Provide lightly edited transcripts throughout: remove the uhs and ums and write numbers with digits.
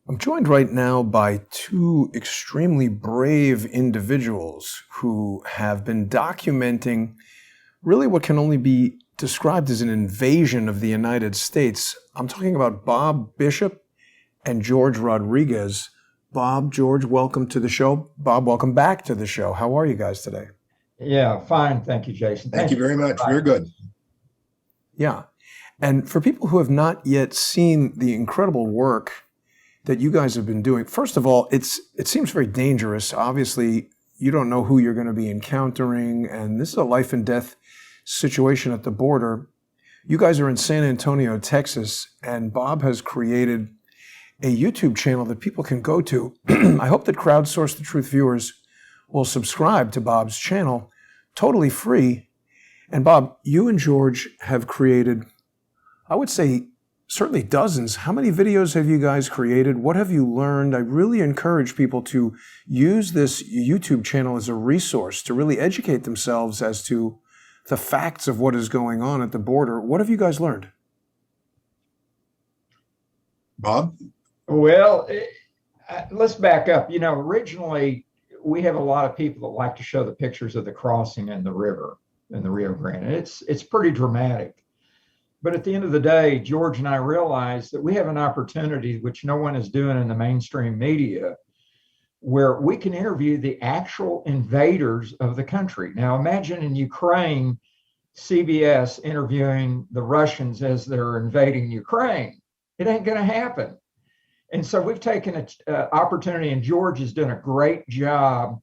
I'm joined right now by two extremely brave individuals who have been documenting really what can only be described as an invasion of the United States. I'm talking about Bob Bishop and George Rodriguez. Bob, George, welcome to the show. Bob, welcome back to the show. How are you guys today? Yeah, fine. Thank you, Jason. Thank Thank you you very for much. We're inviting good. us. Yeah. And for people who have not yet seen the incredible work that you guys have been doing, first of all, it seems very dangerous. Obviously, you don't know who you're going to be encountering, and this is a life and death situation at the border. You guys are in San Antonio, Texas, and Bob has created a YouTube channel that people can go to. I hope that Crowdsource the Truth viewers will subscribe to Bob's channel, totally free. And Bob, you and George have created, I would say, certainly dozens. How many videos have you guys created? What have you learned? I really encourage people to use this YouTube channel as a resource to really educate themselves as to the facts of what is going on at the border. What have you guys learned? Bob? Well, let's back up. Originally, we have a lot of people that like to show the pictures of the crossing in the river, in the Rio Grande. It's pretty dramatic. But at the end of the day, George and I realized that we have an opportunity, which no one is doing in the mainstream media, where we can interview the actual invaders of the country. Now, imagine in Ukraine, CBS interviewing the Russians as they're invading Ukraine. It ain't going to happen. And so we've taken an opportunity, and George has done a great job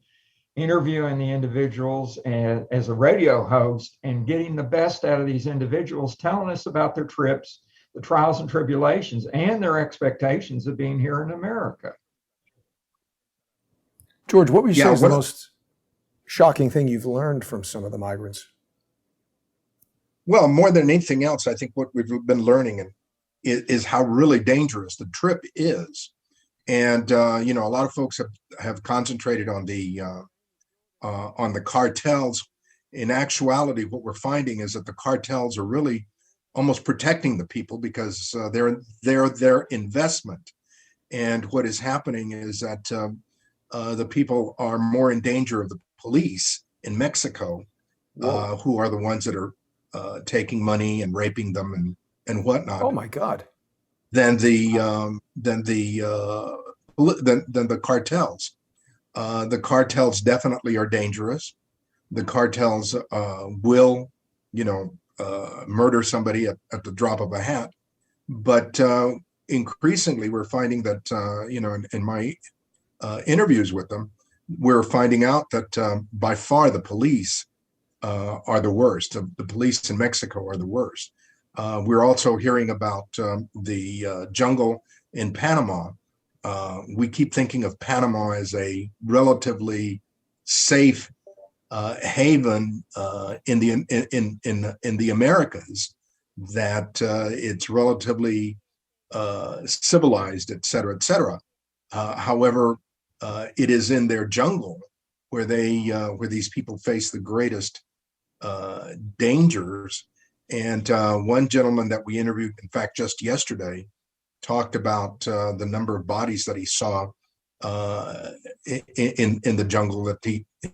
interviewing the individuals as a radio host and getting the best out of these individuals, telling us about their trips, the trials and tribulations, and their expectations of being here in America. George, what would you say is the what- most shocking thing you've learned from some of the migrants? Well, more than anything else, I think what we've been learning is how really dangerous the trip is. And, a lot of folks have concentrated on the cartels. In actuality, what we're finding is that the cartels are really almost protecting the people because they're their investment. And what is happening is that the people are more in danger of the police in Mexico, who are the ones that are taking money and raping them and whatnot. Oh my God! Than the cartels. The cartels definitely are dangerous. The cartels will, murder somebody at the drop of a hat. But increasingly, we're finding that, in my interviews with them, we're finding out that by far the police are the worst. The police in Mexico are the worst. We're also hearing about the jungle in Panama. We keep thinking of Panama as a relatively safe haven in the Americas, that it's relatively civilized, et cetera, et cetera. However, it is in their jungle where these people face the greatest dangers. And one gentleman that we interviewed, in fact, just yesterday, talked about the number of bodies that he saw in the jungle. That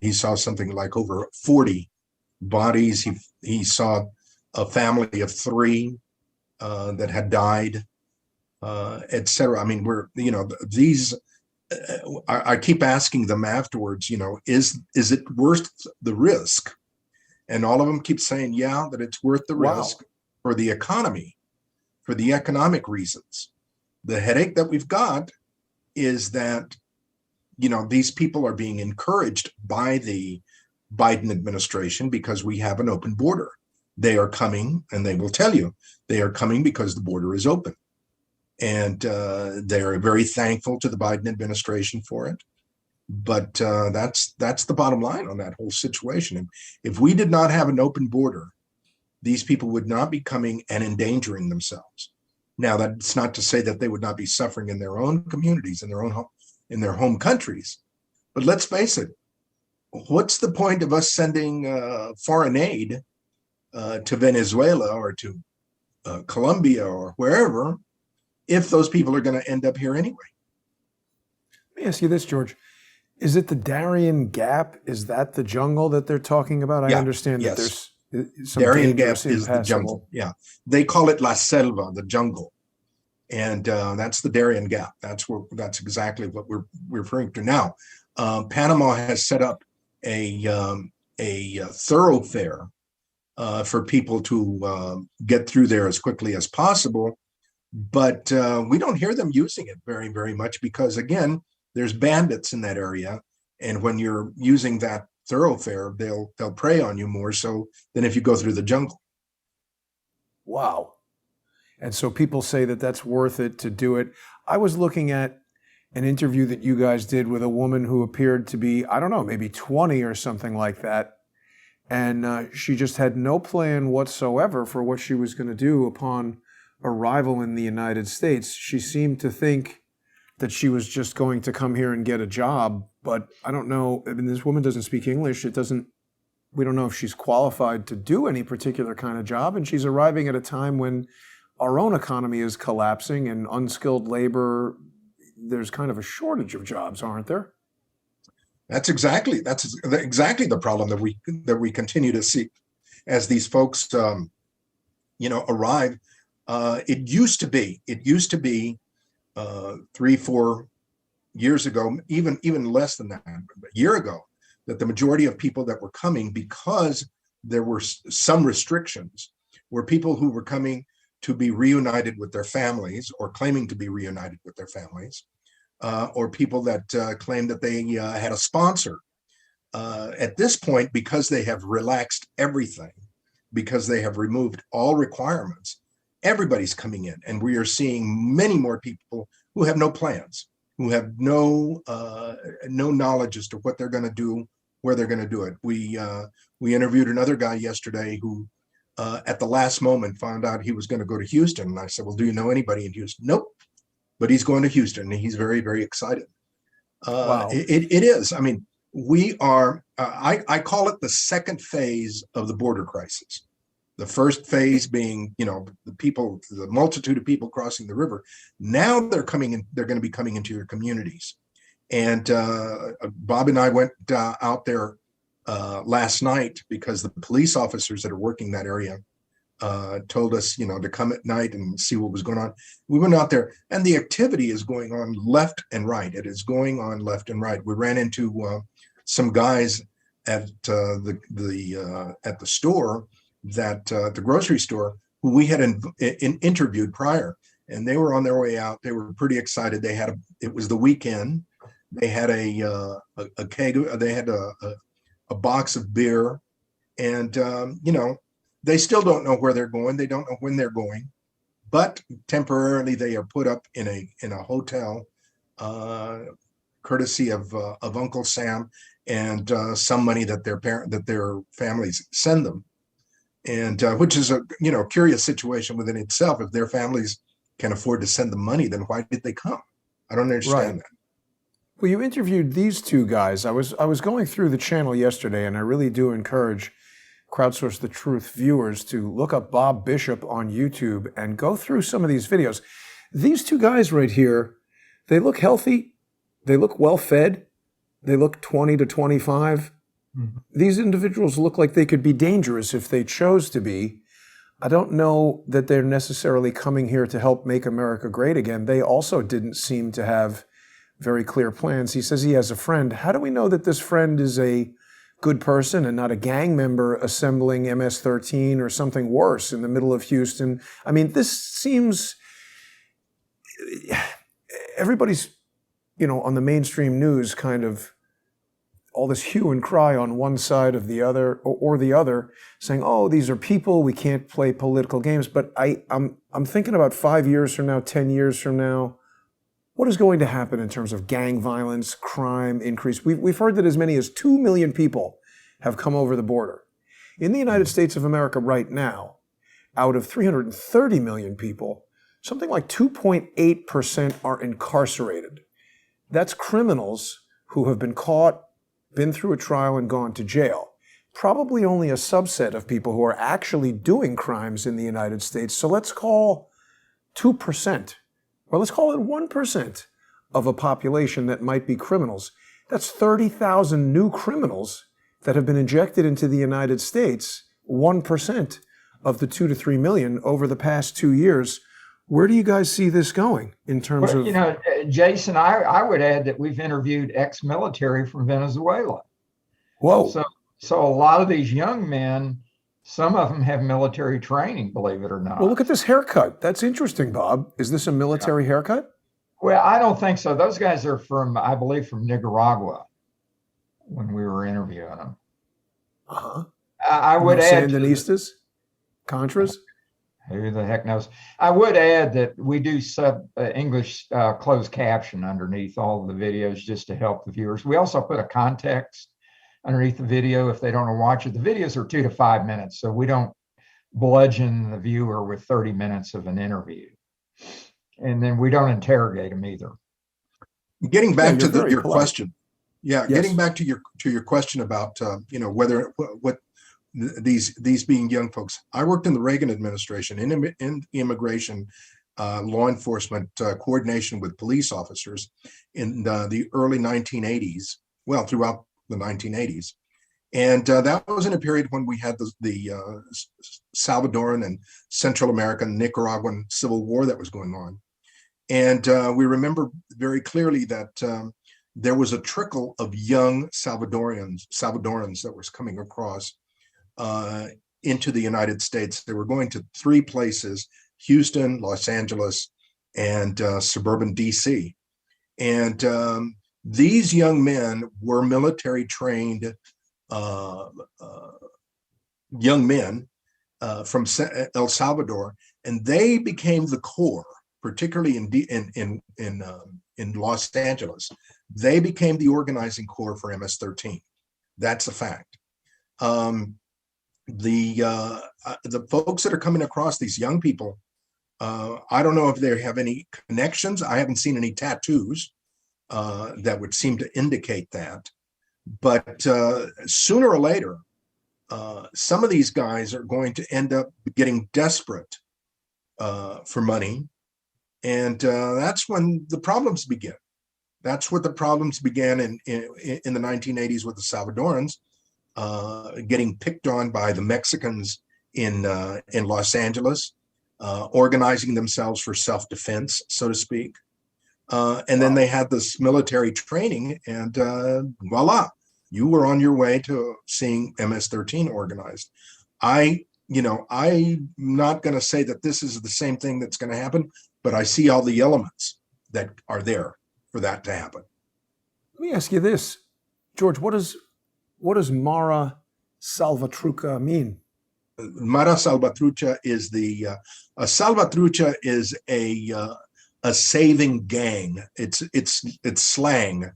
he saw something like over 40 bodies. He saw a family of 3 that had died, etc. I mean, these. I keep asking them afterwards, is it worth the risk? And all of them keep saying, yeah, that it's worth the risk for the economy, for the economic reasons. The headache that we've got is that, these people are being encouraged by the Biden administration because we have an open border. They are coming, and they will tell you they are coming because the border is open. And they are very thankful to the Biden administration for it. But that's the bottom line on that whole situation. And if we did not have an open border, these people would not be coming and endangering themselves. Now, that's not to say that they would not be suffering in their own communities, in their home countries. But let's face it, what's the point of us sending foreign aid to Venezuela or to Colombia or wherever if those people are going to end up here anyway? Let me ask you this, George. Is it the Darien Gap? Is that the jungle that they're talking about? I Yeah, understand that yes. there's some Darien Gap dangerous, is the jungle. impassable. Yeah. They call it La Selva, the jungle. And that's the Darien Gap. That's exactly what we're referring to now. Panama has set up a thoroughfare for people to get through there as quickly as possible, but we don't hear them using it very, very much because, again, there's bandits in that area, and when you're using that thoroughfare, they'll prey on you more so than if you go through the jungle. Wow. And so people say that that's worth it to do it. I was looking at an interview that you guys did with a woman who appeared to be, I don't know, maybe 20 or something like that. And she just had no plan whatsoever for what she was going to do upon arrival in the United States. She seemed to think that she was just going to come here and get a job. But I don't know. I mean, this woman doesn't speak English. We don't know if she's qualified to do any particular kind of job. And she's arriving at a time when our own economy is collapsing and unskilled labor, there's kind of a shortage of jobs, aren't there? That's exactly the problem that we continue to see as these folks, arrive. It used to be 3-4 years ago, even less than that, a year ago, that the majority of people that were coming, because there were some restrictions, were people who were coming to be reunited with their families or claiming to be reunited with their families. Or people that claim that they had a sponsor. At this point, because they have relaxed everything, because they have removed all requirements, everybody's coming in, and we are seeing many more people who have no plans, who have no knowledge as to what they're going to do, where they're going to do it. We interviewed another guy yesterday who, at the last moment, found out he was going to go to Houston, and I said, "Well, do you know anybody in Houston?" Nope. But he's going to Houston, and he's very, very excited. Wow. It is. I mean, we are, I call it the second phase of the border crisis. The first phase being, the multitude of people crossing the river. Now they're coming in, they're going to be coming into your communities. And Bob and I went out there last night because the police officers that are working that area told us, to come at night and see what was going on. We went out there, and the activity is going on left and right. It is going on left and right. We ran into some guys at the store, the grocery store, who we had interviewed prior, and they were on their way out. They were pretty excited. It was the weekend. They had a keg. They had a box of beer, and they still don't know where they're going. They don't know when they're going, but temporarily they are put up in a hotel, courtesy of Uncle Sam and some money that their families send them, and which is a curious situation within itself. If their families can afford to send them money, then why did they come? I don't understand that. Well, you interviewed these two guys. I was going through the channel yesterday, and I really do encourage Crowdsource the Truth viewers to look up Bob Bishop on YouTube and go through some of these videos. These two guys right here, they look healthy, they look well fed, they look 20 to 25. Mm-hmm. These individuals look like they could be dangerous if they chose to be. I don't know that they're necessarily coming here to help make America great again. They also didn't seem to have very clear plans. He says he has a friend. How do we know that this friend is a good person and not a gang member assembling MS-13 or something worse in the middle of Houston? I mean, this seems, everybody's, on the mainstream news, kind of all this hue and cry on one side of the other or the other, saying, "Oh, these are people, we can't play political games." But I'm thinking about 5 years from now, 10 years from now, what is going to happen in terms of gang violence, crime increase? We've heard that as many as 2 million people have come over the border. In the United States of America right now, out of 330 million people, something like 2.8% are incarcerated. That's criminals who have been caught, been through a trial, and gone to jail. Probably only a subset of people who are actually doing crimes in the United States. So let's call 2%. Or let's call it 1% of a population that might be criminals. That's 30,000 new criminals that have been injected into the United States, 1% of the 2 to 3 million over the past 2 years. Where do you guys see this going in terms Well, of... you know, Jason, I would add that we've interviewed ex-military from Venezuela. Whoa. So a lot of these young men, some of them have military training, believe it or not. Well, look at this haircut. That's interesting, Bob. Is this a military haircut? Well, I don't think so. Those guys are from, I believe, from Nicaragua when we were interviewing them. Uh-huh. I would add... Sandinistas? Contras? Who the heck knows? I would add that we do English closed caption underneath all of the videos just to help the viewers. We also put a context underneath the video if they don't want to watch it. The videos are 2 to 5 minutes, so we don't bludgeon the viewer with 30 minutes of an interview. And then we don't interrogate them either. Getting back to your polite. question. Yeah, Yes. getting back to your question about whether what these being young folks. I worked in the Reagan administration in immigration, law enforcement coordination with police officers in the early 1980s. Well, throughout the 1980s, and that was in a period when we had the Salvadoran and Central American Nicaraguan Civil War that was going on, and we remember very clearly that there was a trickle of young Salvadorans that was coming across into the United States. They were going to 3 places: Houston, Los Angeles, and suburban DC. And these young men were military trained young men from El Salvador, and they became the core, particularly in Los Angeles. They became the organizing core for MS-13. That's a fact. The folks that are coming across, these young people, I don't know if they have any connections. I haven't seen any tattoos that would seem to indicate that. But sooner or later, some of these guys are going to end up getting desperate for money. And that's when the problems begin. That's what the problems began in the 1980s with the Salvadorans. Getting picked on by the Mexicans in Los Angeles, organizing themselves for self-defense, so to speak. And then they had this military training, and voila, you were on your way to seeing MS-13 organized. I'm not going to say that this is the same thing that's going to happen, but I see all the elements that are there for that to happen. Let me ask you this, George. What does Mara Salvatrucha mean? Mara Salvatrucha is a Salvatrucha is a saving gang. It's slang.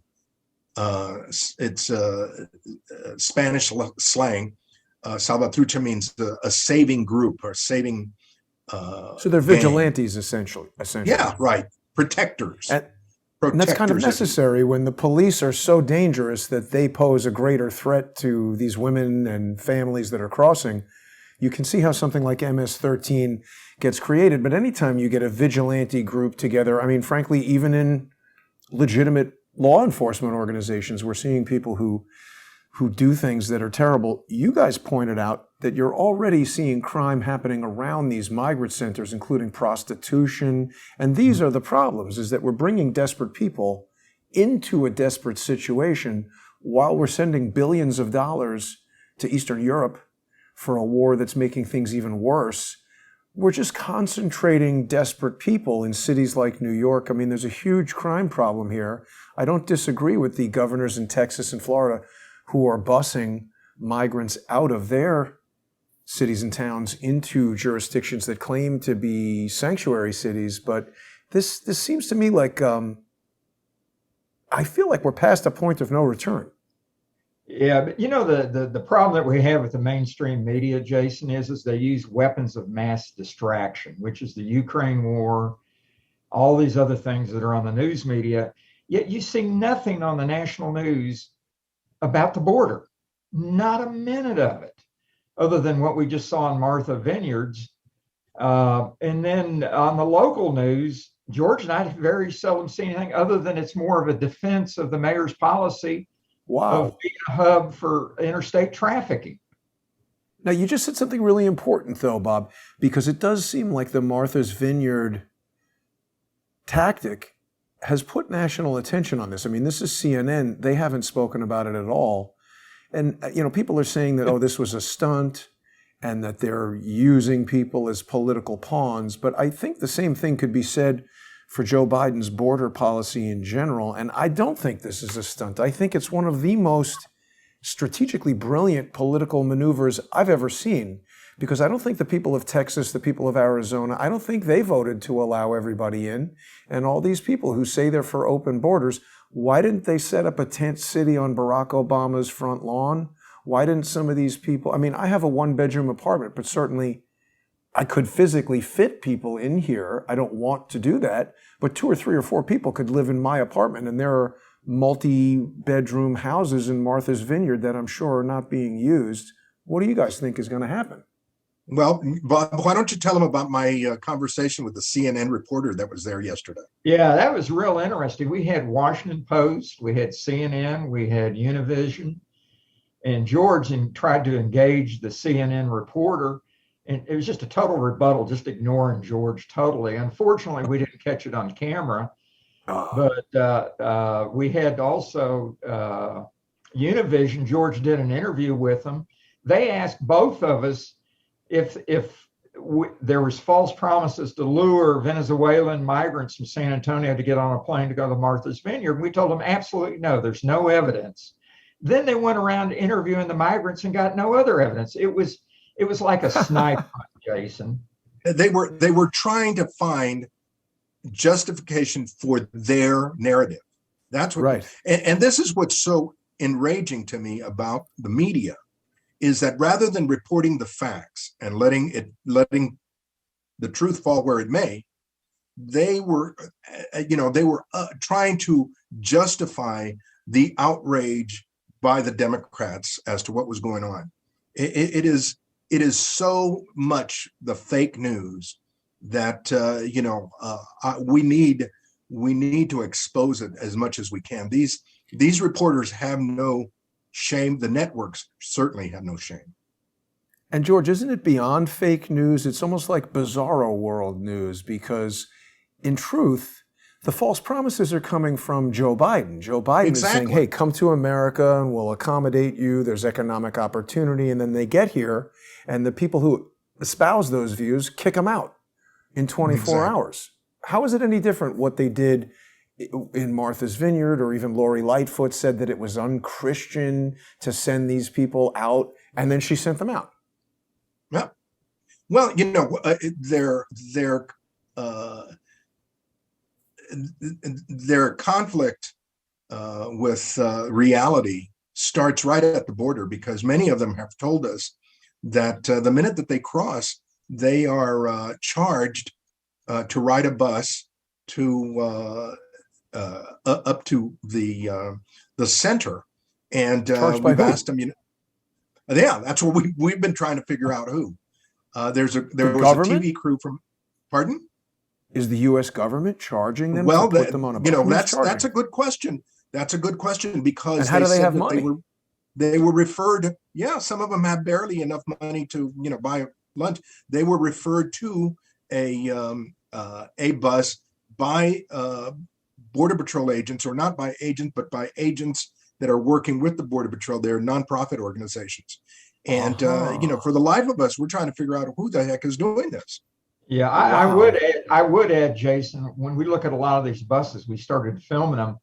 It's Spanish slang. Salvatrucha means a saving group or saving. So they're vigilantes, essentially. Yeah, right. Protectors. And that's kind of necessary when the police are so dangerous that they pose a greater threat to these women and families that are crossing. You can see how something like MS-13 gets created. But anytime you get a vigilante group together, I mean, frankly, even in legitimate law enforcement organizations, we're seeing people who do things that are terrible. You guys pointed out that you're already seeing crime happening around these migrant centers, including prostitution. And these are the problems, is that we're bringing desperate people into a desperate situation while we're sending billions of dollars to Eastern Europe for a war that's making things even worse. We're just concentrating desperate people in cities like New York. I mean, there's a huge crime problem here. I don't disagree with the governors in Texas and Florida who are busing migrants out of their cities and towns into jurisdictions that claim to be sanctuary cities. But this seems to me like, I feel like we're past a point of no return. Yeah, but the problem that we have with the mainstream media, Jason, is they use weapons of mass distraction, which is the Ukraine war, all these other things that are on the news media. Yet you see nothing on the national news about the border, not a minute of it, other than what we just saw in Martha Vineyards. And then on the local news, George and I have very seldom seen anything other than it's more of a defense of the mayor's policy of Wow. being a hub for interstate trafficking. Now, you just said something really important, though, Bob, because it does seem like the Martha's Vineyard tactic has put national attention on this. I mean, this is CNN. They haven't spoken about it at all. And, people are saying that, oh, this was a stunt and that they're using people as political pawns. But I think the same thing could be said for Joe Biden's border policy in general. And I don't think this is a stunt. I think it's one of the most strategically brilliant political maneuvers I've ever seen, because I don't think the people of Texas, the people of Arizona, I don't think they voted to allow everybody in. And all these people who say they're for open borders, why didn't they set up a tent city on Barack Obama's front lawn? Why didn't some of these people, I mean, I have a one-bedroom apartment, but certainly I could physically fit people in here. I don't want to do that, but 2 or 3 or 4 people could live in my apartment, and there are multi-bedroom houses in Martha's Vineyard that I'm sure are not being used. What do you guys think is going to happen? Well, Bob, why don't you tell them about my conversation with the CNN reporter that was there yesterday? Yeah, that was real interesting. We had Washington Post, we had CNN, we had Univision, and George tried to engage the CNN reporter, and it was just a total rebuttal, just ignoring George totally. Unfortunately, we didn't catch it on camera, but we had also Univision. George did an interview with them. They asked both of us if there was false promises to lure Venezuelan migrants from San Antonio to get on a plane to go to Martha's Vineyard. We told them absolutely no, there's no evidence. Then they went around interviewing the migrants and got no other evidence. It was like a sniper, Jason. They were trying to find justification for their narrative. That's what, right. And this is what's so enraging to me about the media, is that rather than reporting the facts and letting the truth fall where it may, they were trying to justify the outrage by the Democrats as to what was going on. It is so much the fake news that we need to expose it as much as we can. These reporters have no shame. The networks certainly have no shame. And George, isn't it beyond fake news? It's almost like bizarro world news, because in truth, the false promises are coming from Joe Biden. Joe Biden is saying, hey, come to America and we'll accommodate you. There's economic opportunity. And then they get here, and the people who espouse those views kick them out in 24 hours. How is it any different what they did in Martha's Vineyard, or even Lori Lightfoot said that it was unchristian to send these people out, and then she sent them out? Yeah. Well, their conflict with reality starts right at the border, because many of them have told us that the minute that they cross, they are charged to ride a bus to up to the center, and we've asked them. Yeah, that's what we've been trying to figure out who. There was a TV crew from. Pardon? Is the U.S. government charging them to put them on a bus? That's a good question. That's a good question, because and how do they have money? They were referred. Yeah, some of them have barely enough money to buy lunch. They were referred to a bus by Border Patrol agents, or not by agents, but by agents that are working with the Border Patrol. They're nonprofit organizations, and for the life of us, we're trying to figure out who the heck is doing this. Yeah, I would add, Jason, when we look at a lot of these buses, we started filming them.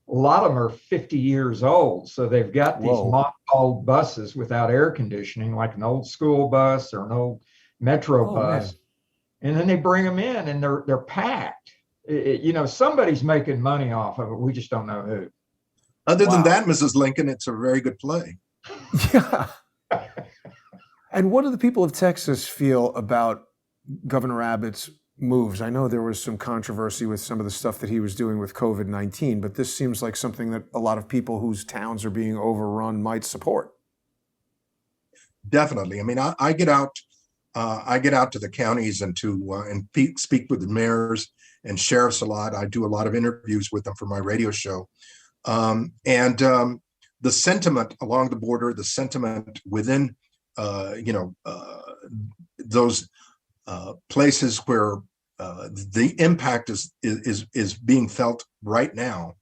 A lot of them are 50 years old. So they've got these mothballed buses without air conditioning, like an old school bus or an old metro bus. Man. And then they bring them in and they're packed. Somebody's making money off of it. We just don't know who. Other than that, Mrs. Lincoln, it's a very good play. Yeah. And what do the people of Texas feel about Governor Abbott's moves? I know there was some controversy with some of the stuff that he was doing with COVID-19, but this seems like something that a lot of people whose towns are being overrun might support. Definitely. I mean, I get out I get out to the counties and speak with the mayors and sheriffs a lot. I do a lot of interviews with them for my radio show. The sentiment along the border, the sentiment within, those places where the impact is being felt right now.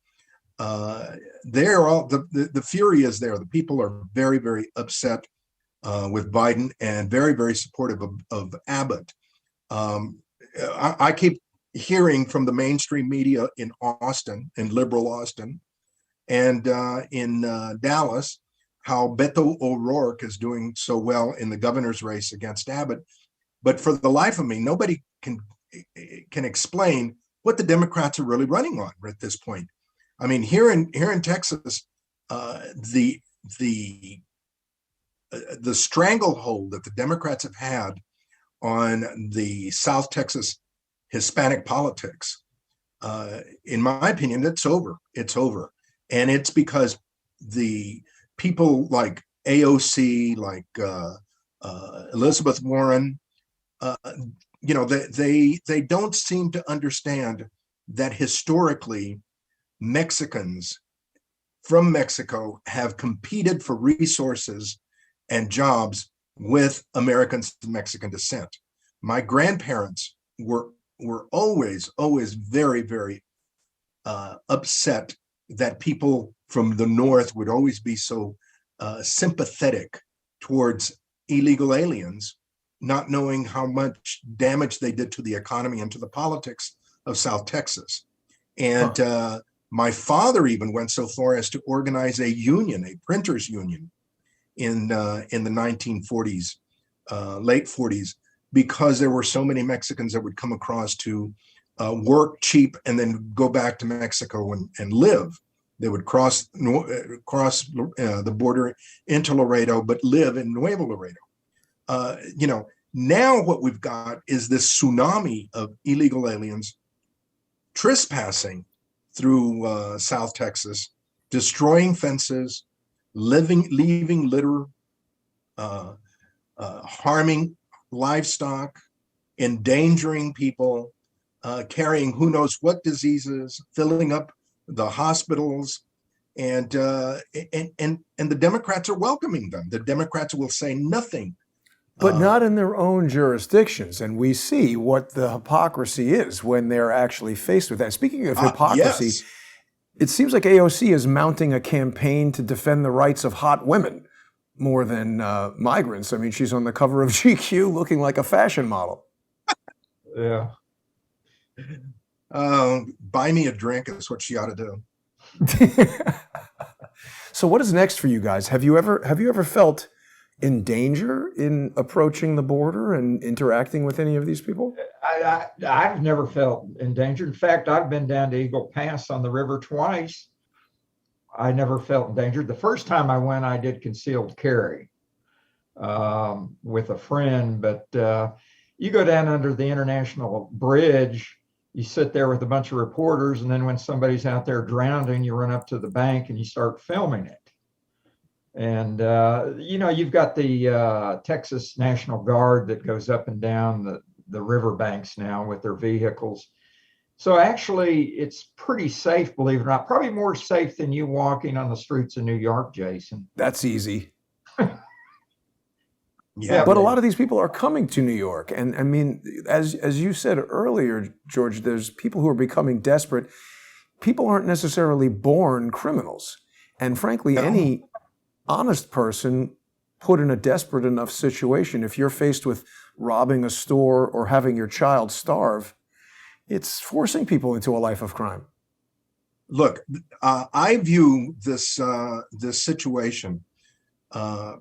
They're all the fury is there. The people are very, very upset with Biden and very, very supportive of Abbott. I keep hearing from the mainstream media in Austin, in liberal Austin, and in Dallas, how Beto O'Rourke is doing so well in the governor's race against Abbott. But for the life of me, nobody can explain what the Democrats are really running on at this point. I mean, here in Texas, the stranglehold that the Democrats have had on the South Texas Hispanic politics, in my opinion, it's over. It's over. And it's because the people like AOC, like Elizabeth Warren, they don't seem to understand that historically Mexicans from Mexico have competed for resources and jobs with Americans of Mexican descent. My grandparents were always very, very upset that people from the North would always be so sympathetic towards illegal aliens, not knowing how much damage they did to the economy and to the politics of South Texas. And my father even went so far as to organize a union, a printers union, in the 1940s, late 40s, because there were so many Mexicans that would come across to work cheap and then go back to Mexico and live. They would cross the border into Laredo, but live in Nuevo Laredo. Now what we've got is this tsunami of illegal aliens trespassing through South Texas, destroying fences, leaving litter, harming livestock, endangering people, carrying who knows what diseases, filling up the hospitals, and the Democrats are welcoming them. The Democrats will say nothing. But not in their own jurisdictions. And we see what the hypocrisy is when they're actually faced with that. Speaking of hypocrisy, yes. It seems like AOC is mounting a campaign to defend the rights of hot women more than migrants. I mean, she's on the cover of GQ looking like a fashion model. Yeah. Buy me a drink is what she ought to do. So what is next for you guys? Have you ever felt in danger in approaching the border and interacting with any of these people? I've never felt in danger. In fact, I've been down to Eagle Pass on the river twice. I never felt in danger. The first time I went, I did concealed carry with a friend, but you go down under the international bridge, you sit there with a bunch of reporters, and then when somebody's out there drowning, you run up to the bank and you start filming it. And, you've got the Texas National Guard that goes up and down the riverbanks now with their vehicles. So actually, it's pretty safe, believe it or not. Probably more safe than you walking on the streets of New York, Jason. That's easy. Yeah, but a lot of these people are coming to New York. And I mean, as you said earlier, George, there's people who are becoming desperate. People aren't necessarily born criminals. And frankly, any honest person put in a desperate enough situation, if you're faced with robbing a store or having your child starve, it's forcing people into a life of crime. Look, I view this situation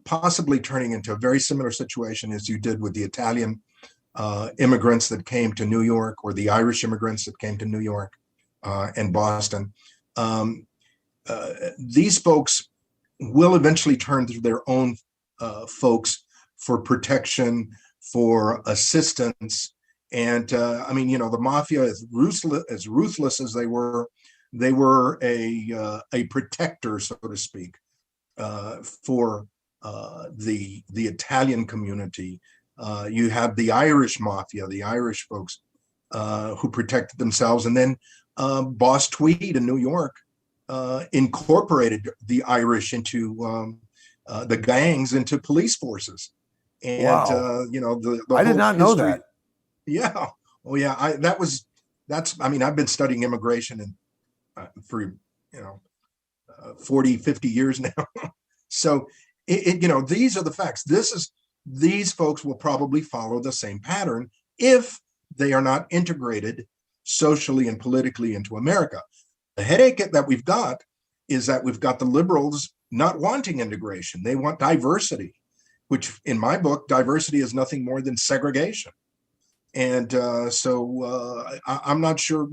possibly turning into a very similar situation as you did with the Italian immigrants that came to New York, or the Irish immigrants that came to New York and Boston. These folks will eventually turn to their own folks for protection, for assistance. And the mafia, as ruthless as they were a protector, so to speak, for the Italian community You have the Irish mafia, the Irish folks who protected themselves. And then Boss Tweed in New York incorporated the Irish into the gangs, into police forces. And, Wow. The I did whole not know history. that. Yeah. Oh, yeah. I mean, I've been studying immigration for, 40, 50 years now. So, these are the facts. These folks will probably follow the same pattern if they are not integrated socially and politically into America. The headache that we've got is that we've got the liberals not wanting integration. They want diversity, which in my book, diversity is nothing more than segregation. And I'm not sure,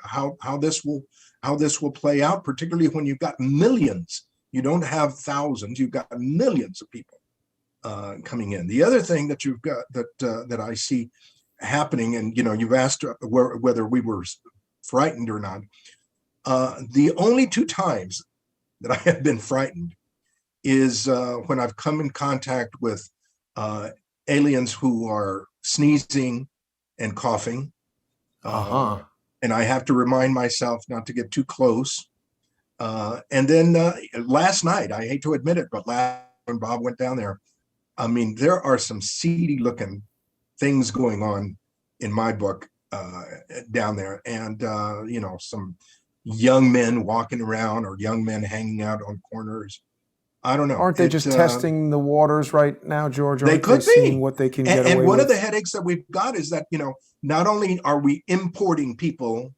how this will play out, particularly when you've got millions. You don't have thousands, you've got millions of people coming in. The other thing that you've got that I see happening, and you've asked whether we were frightened or not. The only two times that I have been frightened is when I've come in contact with aliens who are sneezing and coughing. And I have to remind myself not to get too close. And then last night, I hate to admit it, but when Bob went down there, I mean, there are some seedy looking things going on in my book down there. And, some young men walking around or young men hanging out on corners. I don't know. Aren't they just testing the waters right now, George? They could be. Seeing what they can get away with? And one of the headaches that we've got is that, not only are we importing people,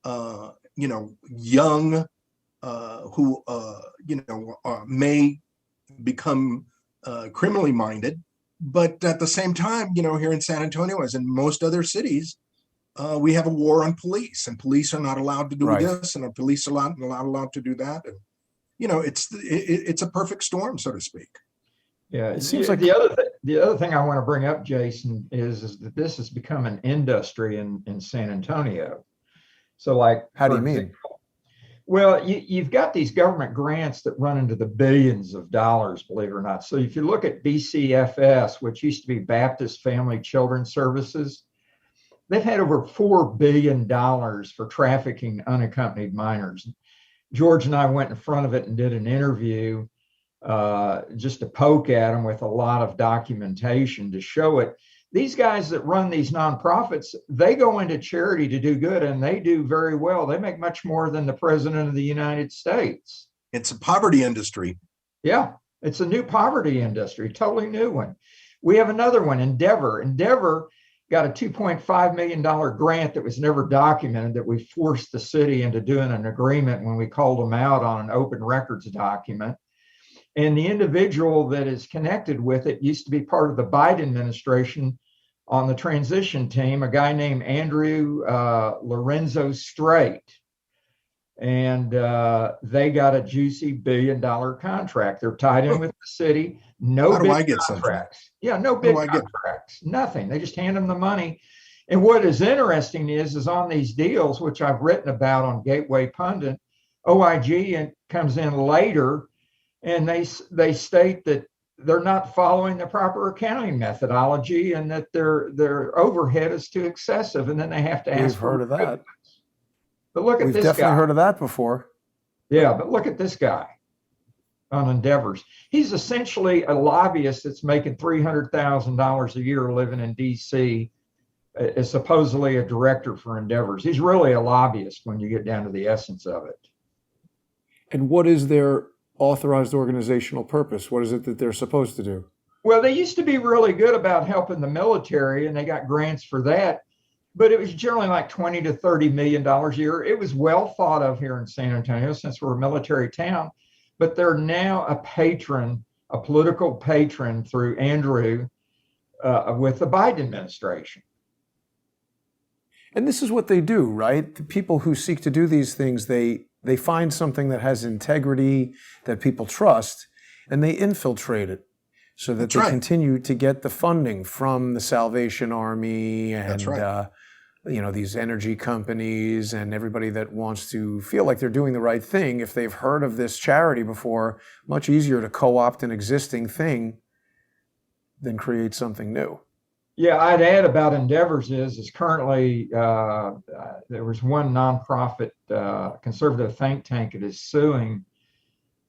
young, who, may become criminally minded, but at the same time, here in San Antonio, as in most other cities, we have a war on police, and police are not allowed to do this, and the police are not allowed to do that. And, it's a perfect storm, so to speak. Yeah, it seems like the other thing I want to bring up, Jason, is that this has become an industry in San Antonio. So, like, how do you mean? Well, you've got these government grants that run into the billions of dollars, believe it or not. So if you look at BCFS, which used to be Baptist Family Children's Services, they've had over $4 billion for trafficking unaccompanied minors. George and I went in front of it and did an interview just to poke at them with a lot of documentation to show it. These guys that run these nonprofits, they go into charity to do good, and they do very well. They make much more than the president of the United States. It's a poverty industry. Yeah, it's a new poverty industry, totally new one. We have another one, Endeavor. Endeavor got a $2.5 million grant that was never documented, that we forced the city into doing an agreement when we called them out on an open records document. And the individual that is connected with it used to be part of the Biden administration on the transition team, a guy named Andrew Lorenzo Strait. And they got a juicy $1 billion contract. They're tied in with the city. No big contracts. Yeah, no big contracts. Nothing. They just hand them the money. And what is interesting is on these deals, which I've written about on Gateway Pundit, OIG comes in later, and they state that they're not following the proper accounting methodology, and that their overhead is too excessive, and then they have to ask. We've heard of that. But look at this guy. We've definitely heard of that before. Yeah, but look at this guy on Endeavors. He's essentially a lobbyist that's making $300,000 a year living in D.C. Is supposedly a director for Endeavors. He's really a lobbyist when you get down to the essence of it. And what is their authorized organizational purpose? What is it that they're supposed to do? Well, they used to be really good about helping the military, and they got grants for that. But it was generally like $20 to $30 million a year. It was well thought of here in San Antonio since we're a military town. But they're now a patron, a political patron through Andrew with the Biden administration. And this is what they do, right? The people who seek to do these things, they find something that has integrity, that people trust, and they infiltrate it so that they continue to get the funding from the Salvation Army and these energy companies and everybody that wants to feel like they're doing the right thing. If they've heard of this charity before, much easier to co-opt an existing thing than create something new. Yeah, I'd add about endeavors is currently there was one nonprofit conservative think tank that is suing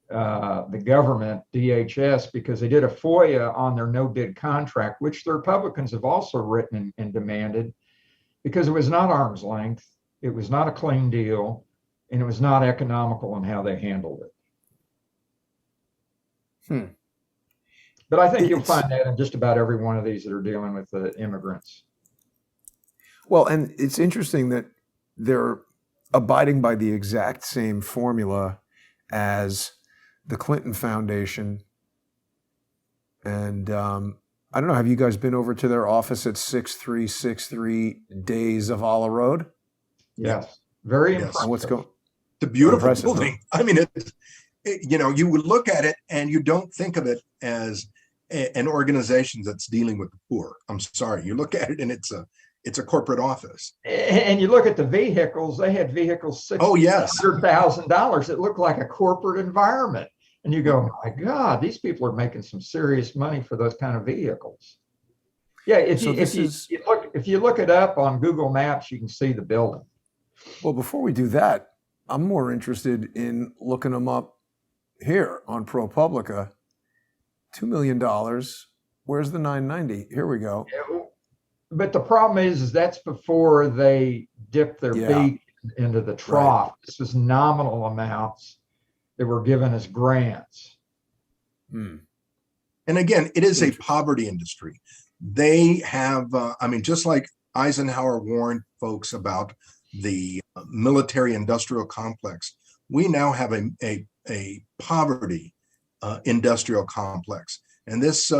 the government, DHS, because they did a FOIA on their no bid contract, which the Republicans have also written and demanded, because it was not arm's length, it was not a clean deal, and it was not economical in how they handled it. But I think you'll find that in just about every one of these that are dealing with the immigrants. Well, and it's interesting that they're abiding by the exact same formula as the Clinton Foundation. And I don't know, have you guys been over to their office at 6363 Days of Allah Road? Yes. Very Yes. impressive. What's going? It's a beautiful Impressive, building. I mean, you know, you would look at it and you don't think of it as an organization that's dealing with the poor. I'm sorry. You look at it and it's a corporate office. And you look at the vehicles, they had vehicles $600,000. It looked like a corporate environment. And you go, my God, these people are making some serious money for those kind of vehicles. Yeah, if you look it up on Google Maps, you can see the building. Well, before we do that, I'm more interested in looking them up here on ProPublica. $2 million. Where's the 990? Here we go. But the problem is that's before they dip their beak into the trough. Right. This was nominal amounts that were given as grants. And again, it is a poverty industry. They have, I mean, just like Eisenhower warned folks about the military-industrial complex, we now have a poverty industrial complex, and this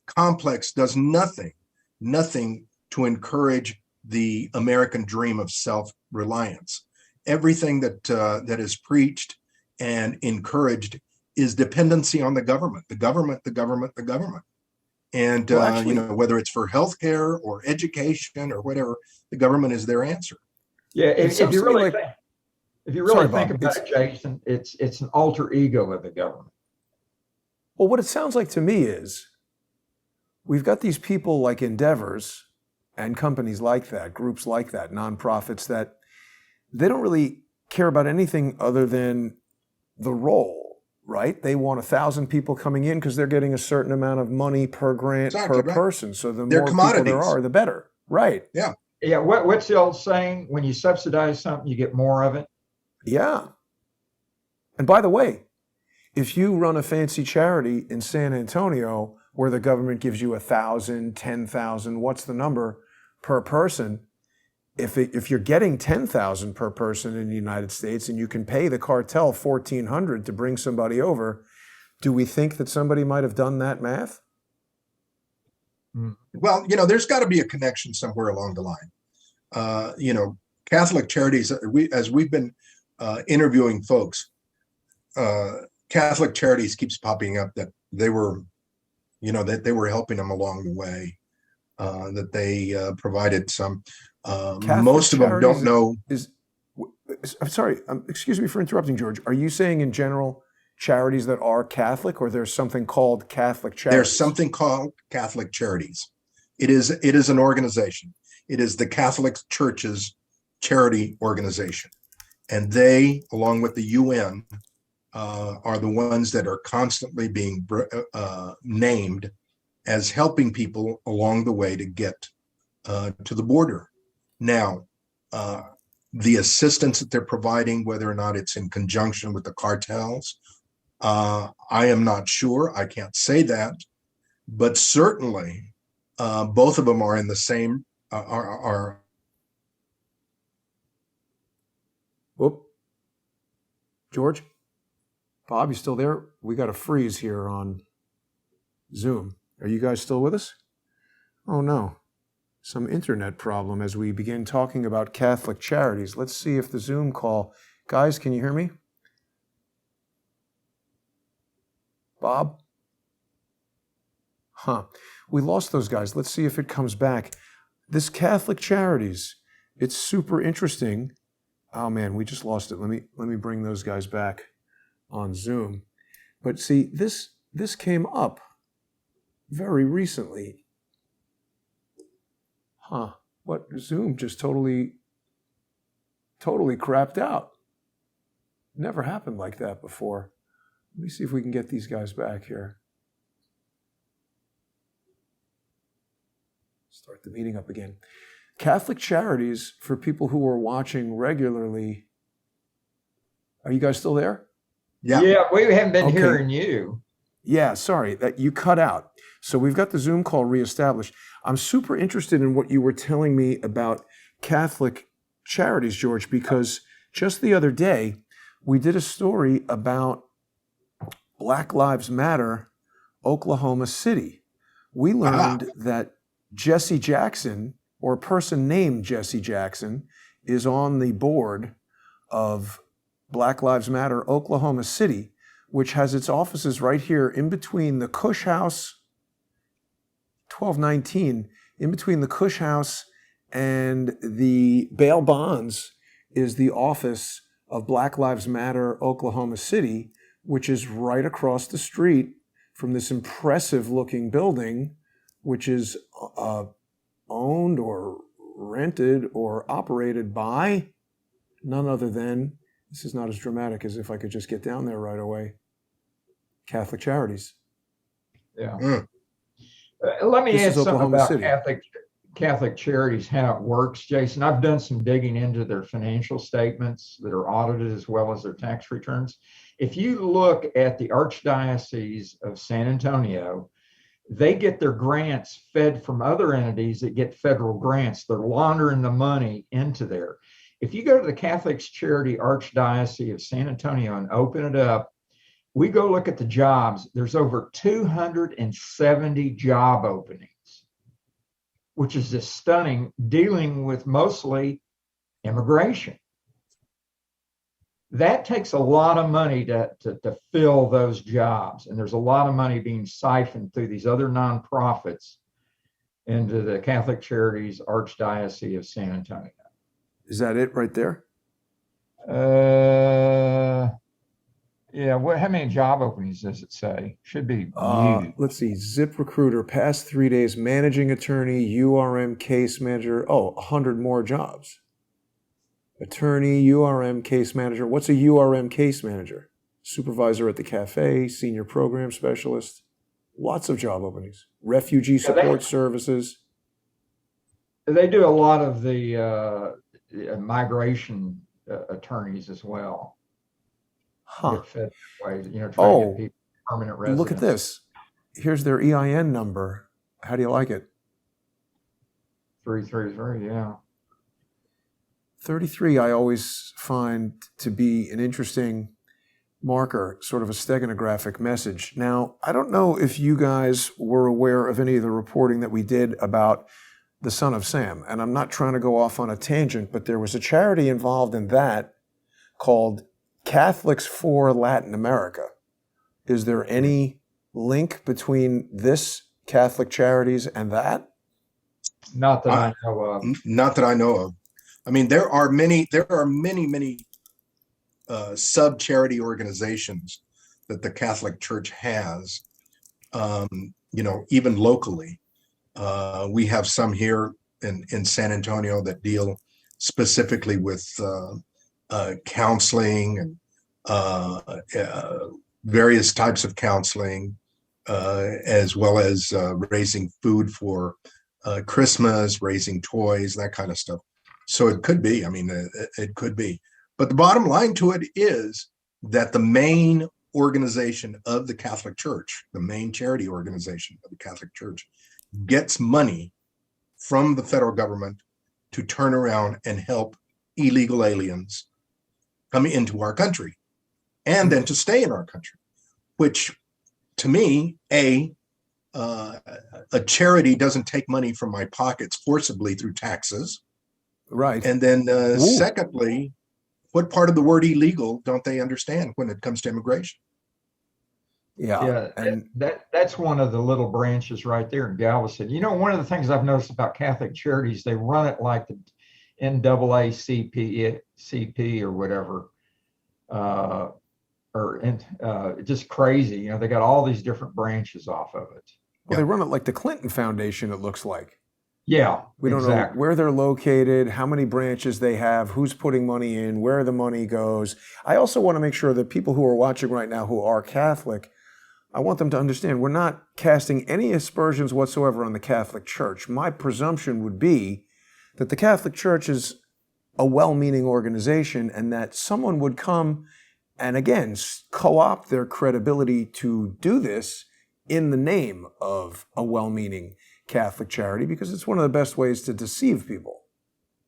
complex does nothing to encourage the American dream of self-reliance. Everything that is preached and encouraged is dependency on the government. And well, actually, you know, whether it's for healthcare or education or whatever, the government is their answer. Yeah, if you really think about it, Jason, it's an alter ego of the government. Well, what it sounds like to me is we've got these people like Endeavors and companies like that, groups like that, nonprofits that they don't really care about anything other than the role, right? They want 1,000 people coming in because they're getting a certain amount of money per grant per person. So the more people there are, the better. Right. Yeah. Yeah. What's the old saying? When you subsidize something, you get more of it. Yeah. And by the way, if you run a fancy charity in San Antonio where the government gives you 1,000, 10,000, what's the number per person? If you're getting 10,000 per person in the United States and you can pay the cartel $1,400 to bring somebody over, do we think that somebody might have done that math? Well, you know, there's got to be a connection somewhere along the line. You know, Catholic Charities, as we've been interviewing folks, Catholic Charities keeps popping up that they were, you know, that they were helping them along the way, that they provided some. Most of them don't know. I'm sorry, excuse me for interrupting, George. Are you saying in general charities that are Catholic, or there's something called Catholic Charities? There's something called Catholic Charities. It is an organization. It is the Catholic Church's charity organization. And they, along with the UN, are the ones that are constantly being named as helping people along the way to get to the border. Now, the assistance that they're providing, whether or not it's in conjunction with the cartels, I am not sure. I can't say that, but certainly both of them are in the same. Whoop, George, Bob, you still there? We got a freeze here on Zoom. Are you guys still with us? Oh no. Some internet problem as we begin talking about Catholic Charities. Let's see if the Zoom call. Guys, can you hear me? Bob? We lost those guys. Let's see if it comes back. This Catholic Charities, it's super interesting. Oh man, we just lost it. Let me bring those guys back on Zoom. But see, this this came up very recently. Huh. What? Zoom just totally crapped out. Never happened like that before. Let me see if we can get these guys back here. Start the meeting up again. Catholic Charities, for people who are watching regularly. Are you guys still there? Yeah, we haven't been Okay. hearing you. Yeah, sorry, that you cut out. So we've got the Zoom call reestablished. I'm super interested in what you were telling me about Catholic Charities, George, because just the other day, we did a story about Black Lives Matter, Oklahoma City. We learned that Jesse Jackson, or a person named Jesse Jackson, is on the board of Black Lives Matter, Oklahoma City, which has its offices right here in between the Cush House, 1219, in between the Cush House and the bail bonds is the office of Black Lives Matter, Oklahoma City, which is right across the street from this impressive looking building, which is owned or rented or operated by none other than, this is not as dramatic as if I could just get down there right away, Catholic Charities. Yeah. Mm. Let me This add is something Oklahoma about City. Catholic Charities, how it works, Jason. I've done some digging into their financial statements that are audited as well as their tax returns. If you look at the Archdiocese of San Antonio, they get their grants fed from other entities that get federal grants. They're laundering the money into there. If you go to the Catholic Charity Archdiocese of San Antonio and open it up, we go look at the jobs. There's over 270 job openings, which is just stunning, dealing with mostly immigration. That takes a lot of money to fill those jobs. And there's a lot of money being siphoned through these other nonprofits into the Catholic Charities Archdiocese of San Antonio. Is that it right there? Yeah, how many job openings does it say? Should be huge. Let's see, ZipRecruiter, past 3 days, managing attorney, URM case manager. 100 more jobs. Attorney, URM case manager. What's a URM case manager? Supervisor at the cafe, senior program specialist. Lots of job openings. Refugee support services. They do a lot of the migration attorneys as well. Huh. Get fed that way, trying to get people permanent residents. Look at this. Here's their EIN number. How do you like it? 333, yeah. 33 I always find to be an interesting marker, sort of a steganographic message. Now, I don't know if you guys were aware of any of the reporting that we did about the Son of Sam, and I'm not trying to go off on a tangent, but there was a charity involved in that called Catholics for Latin America. Is there any link between this Catholic Charities and that? Not that I know of. Not that I know of. I mean, there are many sub-charity organizations that the Catholic Church has, even locally. We have some here in San Antonio that deal specifically with counseling and various types of counseling, as well as raising food for Christmas, raising toys, that kind of stuff. So it could be, it could be. But the bottom line to it is that the main organization of the Catholic Church, the main charity organization of the Catholic Church, gets money from the federal government to turn around and help illegal aliens come into our country and then to stay in our country, which to me, a charity doesn't take money from my pockets forcibly through taxes. Right. And then secondly, what part of the word illegal don't they understand when it comes to immigration? Yeah. And that's one of the little branches right there in Galveston. One of the things I've noticed about Catholic Charities, they run it like the NAACP or whatever, or just crazy. You know, they got all these different branches off of it. Well, they run it like the Clinton Foundation, it looks like. Yeah, We don't know where they're located, how many branches they have, who's putting money in, where the money goes. I also want to make sure that people who are watching right now who are Catholic, I want them to understand we're not casting any aspersions whatsoever on the Catholic Church. My presumption would be that the Catholic Church is a well-meaning organization and that someone would come and, again, co-opt their credibility to do this in the name of a well-meaning Catholic charity, because it's one of the best ways to deceive people.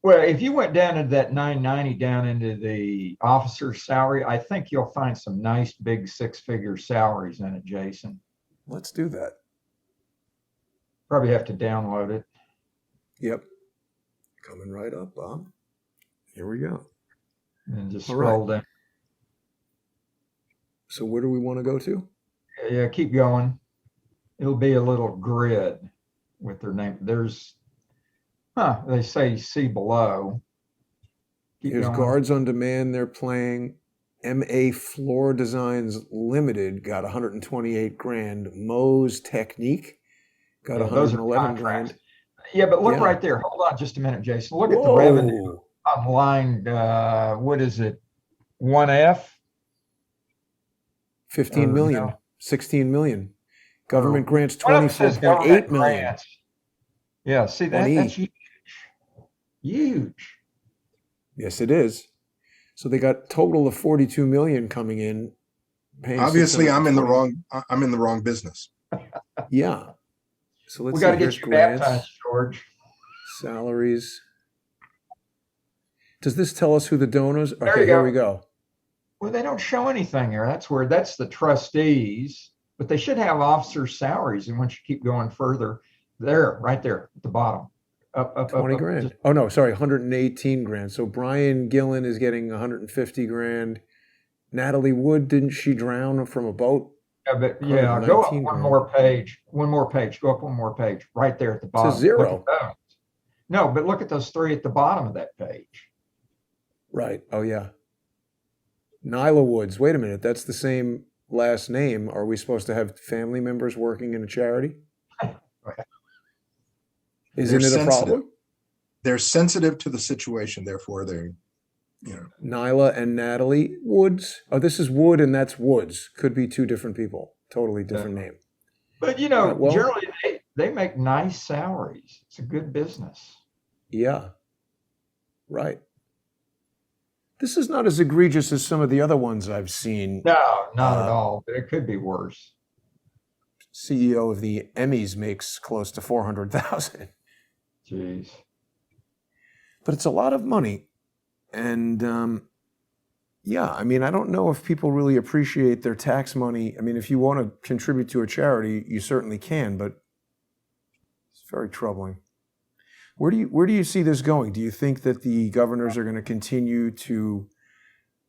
Well, if you went down into that 990 down into the officer's salary, I think you'll find some nice big six-figure salaries in it, Jason. Let's do that. Probably have to download it. Yep. Coming right up, Bob. Here we go. And just scroll down. So where do we want to go to? Yeah, keep going. It'll be a little grid with their name. They say see below. Here's Guards on Demand. They're playing. MA Floor Designs Limited got 128 grand. Moe's Technique got 111 grand. Yeah, but look right there. Hold on just a minute, Jason. Look at the revenue on line. What is it? 1F? 15 million. 16 million. Government grants 24.8 million. Grants. Yeah, see that's huge. Huge. Yes, it is. So they got total of 42 million coming in. Obviously, I'm in the wrong business. Yeah. So let's we got to get you baptized, George. Salaries. Does this tell us who the donors? Okay, here we go. Well, they don't show anything here. That's the trustees, but they should have officer salaries. And once you keep going further, right there at the bottom, up 20 grand. Oh no, sorry, 118 grand. So Brian Gillen is getting 150 grand. Natalie Wood, didn't she drown from a boat? Yeah, go up one more page. One more page. Go up one more page. Right there at the bottom. It's a zero. No, but look at those three at the bottom of that page. Right. Oh yeah. Nyla Woods. Wait a minute. That's the same last name. Are we supposed to have family members working in a charity? Isn't it a problem? They're sensitive to the situation, therefore Nyla and Natalie Woods. Oh, this is Wood and that's Woods. Could be two different people. Totally different name. But generally they make nice salaries. It's a good business. Yeah. Right. This is not as egregious as some of the other ones I've seen. No, not at all. But it could be worse. CEO of the Emmys makes close to 400,000. Jeez. But it's a lot of money. And I mean, I don't know if people really appreciate their tax money. I mean, if you want to contribute to a charity, you certainly can, but it's very troubling. Where do you see this going? Do you think that the governors are going to continue to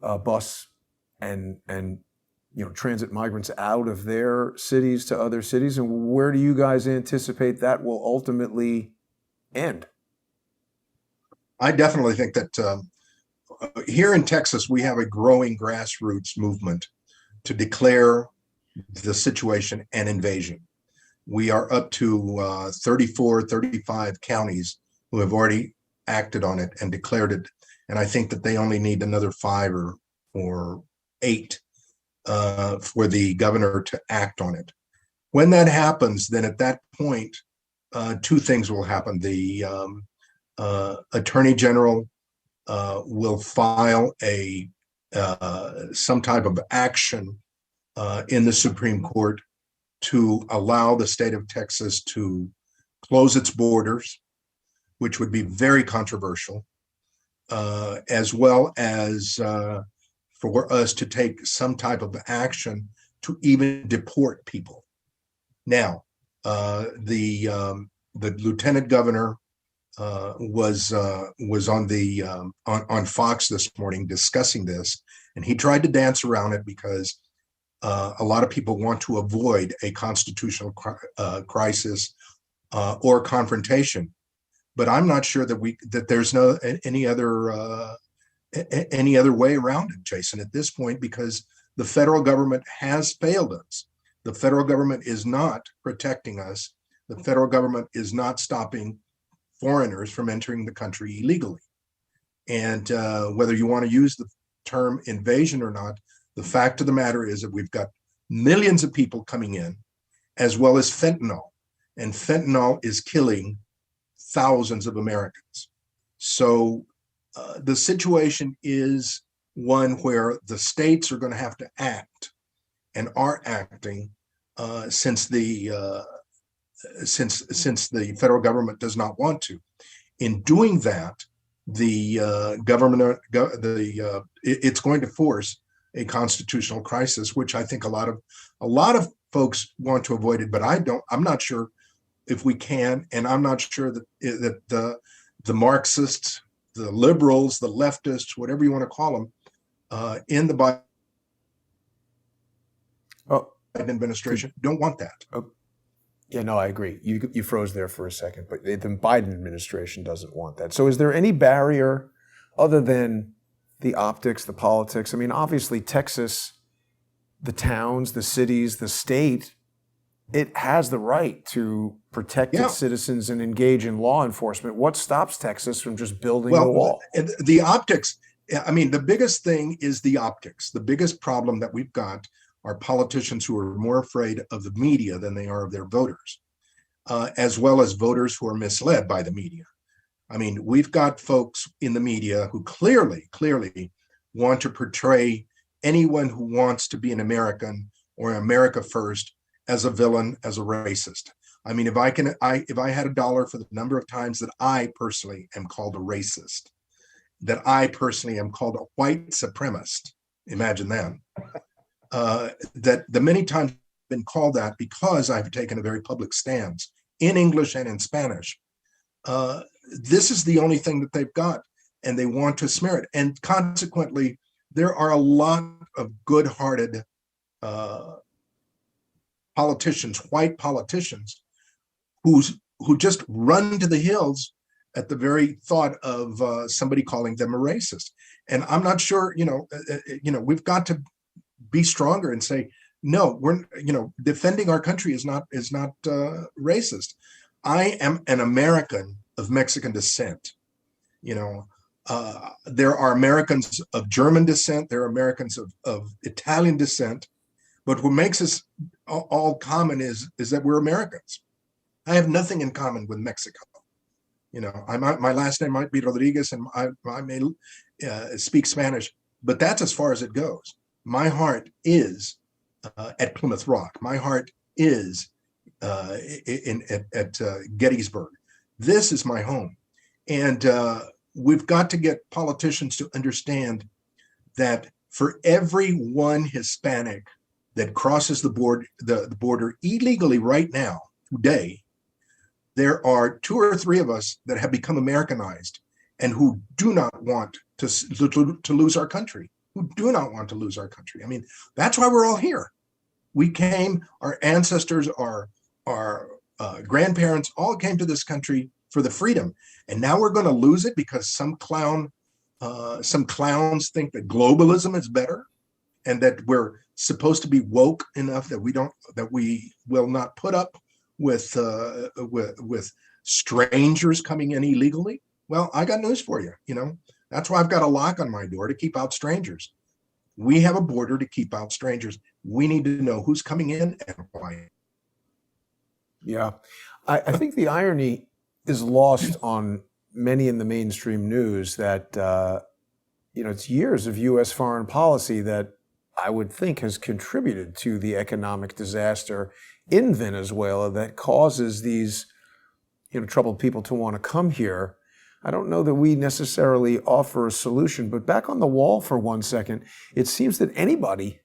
bus and transit migrants out of their cities to other cities? And where do you guys anticipate that will ultimately end? I definitely think that here in Texas, we have a growing grassroots movement to declare the situation an invasion. We are up to 34, 35 counties who have already acted on it and declared it. And I think that they only need another 5 or 8 for the governor to act on it. When that happens, then at that point, 2 things will happen. The Attorney General will file some type of action in the Supreme Court to allow the state of Texas to close its borders, which would be very controversial, as well as for us to take some type of action to even deport people. Now, the lieutenant governor was on Fox this morning discussing this, and he tried to dance around it because a lot of people want to avoid a constitutional crisis or confrontation. But I'm not sure that there's any other way around it, Jason, at this point, because the federal government has failed us. The federal government is not protecting us. The federal government is not stopping foreigners from entering the country illegally. And whether you want to use the term invasion or not, the fact of the matter is that we've got millions of people coming in, as well as fentanyl. And fentanyl is killing thousands of Americans. So the situation is one where the states are going to have to act, and are acting, since the federal government does not want to. In doing that, the government, it's going to force a constitutional crisis, which I think a lot of folks want to avoid it, but I'm not sure if we can, and I'm not sure that the Marxists, the liberals, the leftists, whatever you want to call them, in the Biden administration don't want that. Yeah, no, I agree. You froze there for a second, but the Biden administration doesn't want that. So is there any barrier other than the optics, the politics? I mean, obviously Texas, the towns, the cities, the state, it has the right to protect its citizens and engage in law enforcement. What stops Texas from just building a wall? The optics, I mean, the biggest thing is the optics. The biggest problem that we've got are politicians who are more afraid of the media than they are of their voters, as well as voters who are misled by the media. I mean, we've got folks in the media who clearly want to portray anyone who wants to be an American or America first as a villain, as a racist. I mean, if I had $1 for the number of times that I personally am called a racist, that I personally am called a white supremacist, imagine that. That the many times I've been called that because I've taken a very public stance in English and in Spanish. This is the only thing that they've got, and they want to smear it. And consequently, there are a lot of good-hearted politicians, white politicians, who just run to the hills at the very thought of somebody calling them a racist. And I'm not sure, we've got to be stronger and say, no, defending our country is not racist. I am an American of Mexican descent. There are Americans of German descent. There are Americans of Italian descent. But what makes us all common is that we're Americans. I have nothing in common with Mexico. My last name might be Rodriguez, and I may speak Spanish, but that's as far as it goes. My heart is at Plymouth Rock. My heart is at Gettysburg. This is my home. And we've got to get politicians to understand that for every one Hispanic that crosses the border illegally right now, today, there are 2 or 3 of us that have become Americanized and who do not want to lose our country, who do not want to lose our country. I mean, that's why we're all here. We came, our ancestors, our grandparents all came to this country for the freedom. And now we're going to lose it because some clowns think that globalism is better and that we're supposed to be woke enough that we will not put up with strangers coming in illegally. Well, I got news for you. That's why I've got a lock on my door to keep out strangers. We have a border to keep out strangers. We need to know who's coming in and why. Yeah. I think the irony is lost on many in the mainstream news that, it's years of U.S. foreign policy that I would think has contributed to the economic disaster in Venezuela that causes these, troubled people to want to come here. I don't know that we necessarily offer a solution, but back on the wall for 1 second, it seems that anybody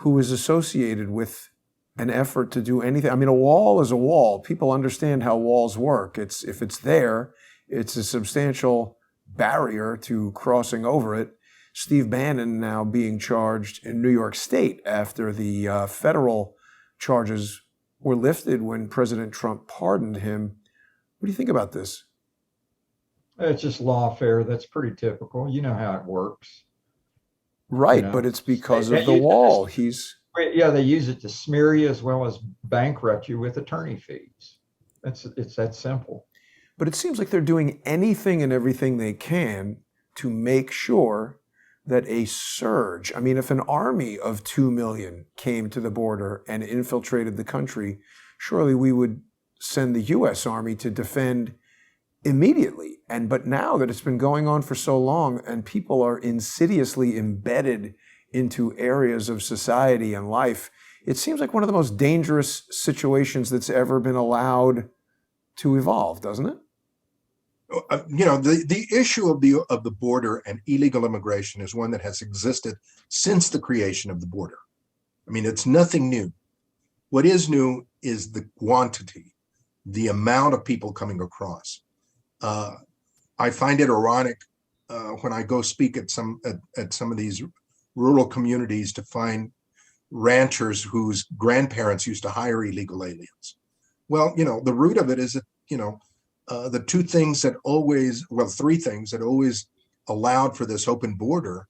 who is associated with an effort to do anything, I mean, a wall is a wall. People understand how walls work. If it's there, it's a substantial barrier to crossing over it. Steve Bannon now being charged in New York State after the federal charges were lifted when President Trump pardoned him. What do you think about this? It's just lawfare. That's pretty typical. You know how it works. Right, but it's because of the use it wall. He's yeah, they use it to smear you as well as bankrupt you with attorney fees. It's that simple. But it seems like they're doing anything and everything they can to make sure that a surge, I mean, if an army of 2 million came to the border and infiltrated the country, surely we would send the US Army to defend immediately. But now that it's been going on for so long and people are insidiously embedded into areas of society and life, it seems like one of the most dangerous situations that's ever been allowed to evolve, doesn't it? The issue of the border and illegal immigration is one that has existed since the creation of the border. I mean, it's nothing new. What is new is the quantity, the amount of people coming across. I find it ironic when I go speak at some of these rural communities to find ranchers whose grandparents used to hire illegal aliens. Well, the root of it is that, the three things that always allowed for this open border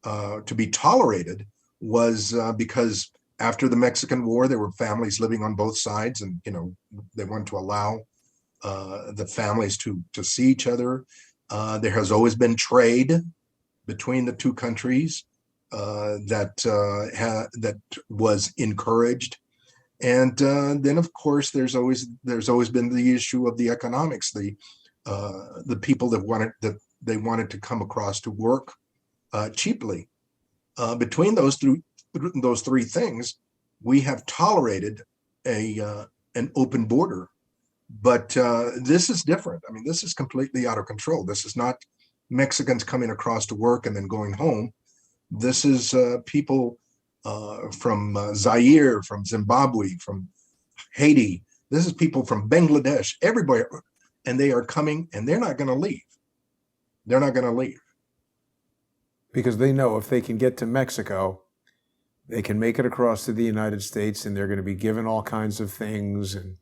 to be tolerated was because after the Mexican War, there were families living on both sides, and they wanted to allow the families to see each other. There has always been trade between the two countries that was encouraged. And then, of course, there's always been the issue of the economics, the people that wanted to come across to work cheaply. Between those three things, we have tolerated an open border, but this is different. I mean, this is completely out of control. This is not Mexicans coming across to work and then going home. This is people from Zaire, from Zimbabwe, from Haiti. This is people from Bangladesh, everybody, and they are coming, and they're not going to leave. They're not going to leave. Because they know if they can get to Mexico, they can make it across to the United States, and they're going to be given all kinds of things. And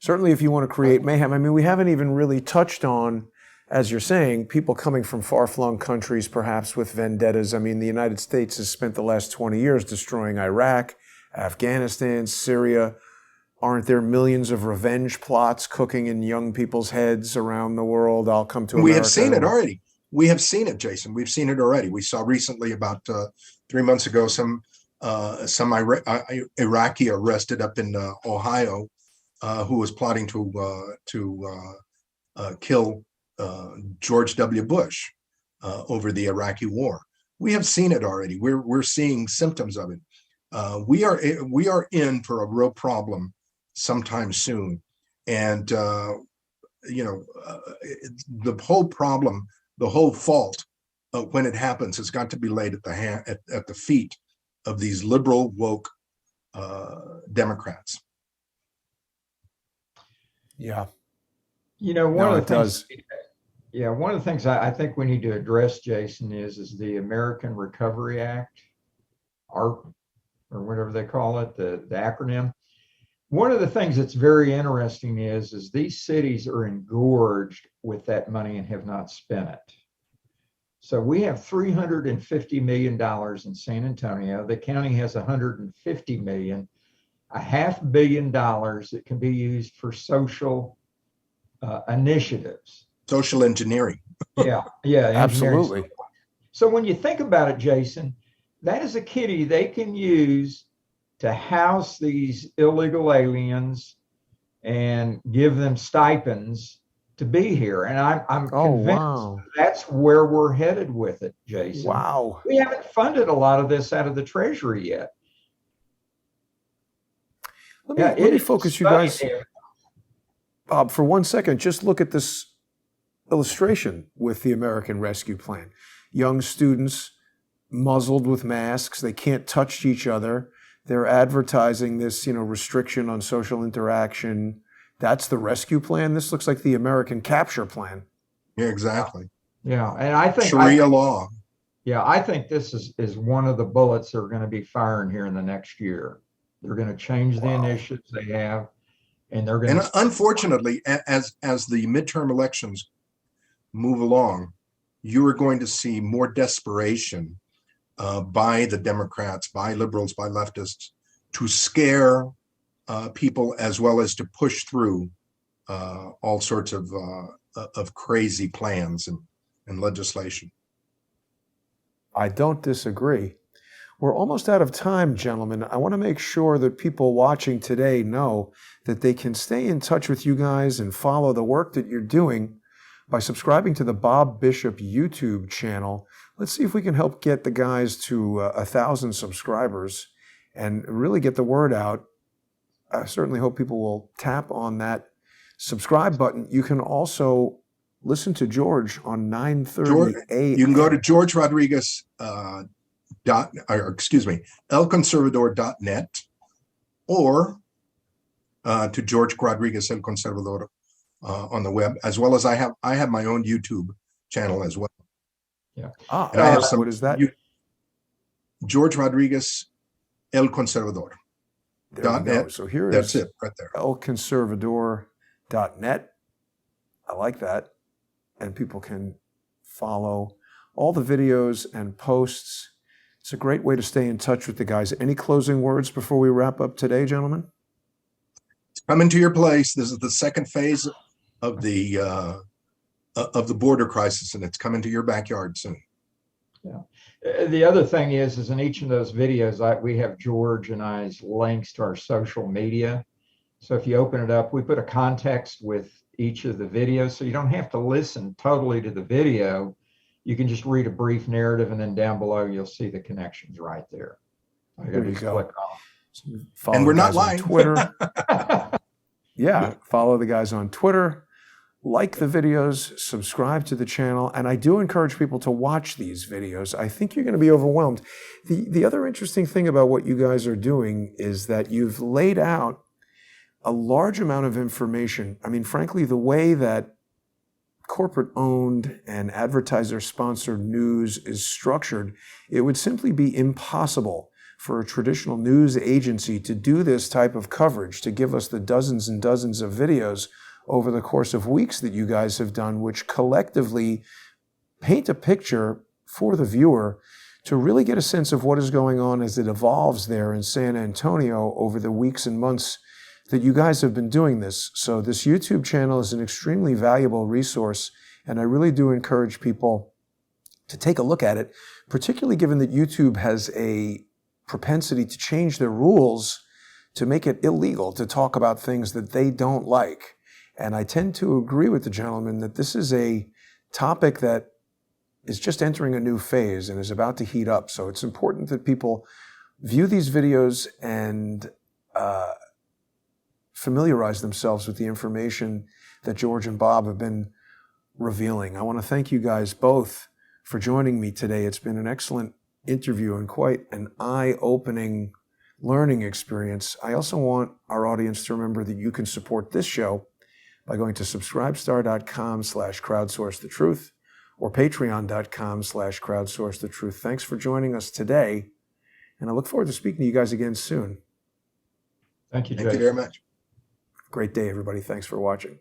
certainly if you want to create mayhem, I mean, we haven't even really touched on, as you're saying, people coming from far-flung countries, perhaps with vendettas. I mean, the United States has spent the last 20 years destroying Iraq, Afghanistan, Syria. Aren't there millions of revenge plots cooking in young people's heads around the world? I'll come to America. We have seen it already. We have seen it, Jason. We've seen it already. We saw recently, about 3 months ago, some Iraqi arrested up in Ohio who was plotting to kill George W. Bush over the Iraqi war. We have seen it already. We're seeing symptoms of it. We are in for a real problem sometime soon, and the whole problem, the whole fault, when it happens, has got to be laid at the feet of these liberal woke Democrats. Yeah, one of the things I think we need to address, Jason, is the American Recovery Act, ARP, or whatever they call it, the acronym. One of the things that's very interesting is these cities are engorged with that money and have not spent it. So we have $350 million in San Antonio. The county has $150 million, $500 million that can be used for social initiatives. Social engineering. Yeah, absolutely. So when you think about it, Jason, that is a kitty they can use to house these illegal aliens and give them stipends to be here. And I'm convinced that's where we're headed with it, Jason. Wow. We haven't funded a lot of this out of the Treasury yet. Let me focus you guys for 1 second. Just look at this illustration with the American Rescue Plan. Young students muzzled with masks. They can't touch each other. They're advertising this, restriction on social interaction. That's the rescue plan. This looks like the American capture plan. Yeah, exactly. Yeah, and I think Sharia law. Yeah, I think this is one of the bullets they're going to be firing here in the next year. They're going to change the initiatives they have, and they're going to. And unfortunately, as the midterm elections move along, you are going to see more desperation by the Democrats, by liberals, by leftists to scare people as well as to push through all sorts of crazy plans and legislation. I don't disagree. We're almost out of time, gentlemen. I want to make sure that people watching today know that they can stay in touch with you guys and follow the work that you're doing by subscribing to the Bob Bishop YouTube channel. Let's see if we can help get the guys to 1,000 subscribers and really get the word out. I certainly hope people will tap on that subscribe button. You can also listen to George on 9:30 a.m. You can go to George Rodriguez elconservador.net or to George Rodriguez El Conservador on the web, as well as I have my own YouTube channel as well. Yeah. And I have some. What is that? George Rodriguez El Conservador. There we go. So here That's is it right there. elconservador.net. I like that. And people can follow all the videos and posts. It's a great way to stay in touch with the guys. Any closing words before we wrap up today, gentlemen? Come into your place. This is the second phase of the border crisis, and it's coming to your backyard soon. Yeah. The other thing is in each of those videos, we have George and I's links to our social media. So if you open it up, we put a context with each of the videos, so you don't have to listen totally to the video. You can just read a brief narrative, and then down below you'll see the connections right there. There you go. Click on. Follow And we're the not guys lying. on Twitter. Yeah, follow the guys on Twitter, like the videos, subscribe to the channel, and I do encourage people to watch these videos. I think you're going to be overwhelmed. The other interesting thing about what you guys are doing is that you've laid out a large amount of information. I mean, frankly, the way that corporate-owned and advertiser-sponsored news is structured, it would simply be impossible for a traditional news agency to do this type of coverage, to give us the dozens and dozens of videos over the course of weeks that you guys have done, which collectively paint a picture for the viewer to really get a sense of what is going on as it evolves there in San Antonio over the weeks and months that you guys have been doing this. So this YouTube channel is an extremely valuable resource, and I really do encourage people to take a look at it, particularly given that YouTube has a propensity to change their rules to make it illegal to talk about things that they don't like. And I tend to agree with the gentleman that this is a topic that is just entering a new phase and is about to heat up. So it's important that people view these videos and familiarize themselves with the information that George and Bob have been revealing. I want to thank you guys both for joining me today. It's been an excellent interview and quite an eye-opening learning experience. I also want our audience to remember that you can support this show by going to subscribestar.com/crowdsourcethetruth or patreon.com/crowdsourcethetruth. Thanks for joining us today, and I look forward to speaking to you guys again soon. Thank you, Jay. Thank you very much. Great day, everybody. Thanks for watching.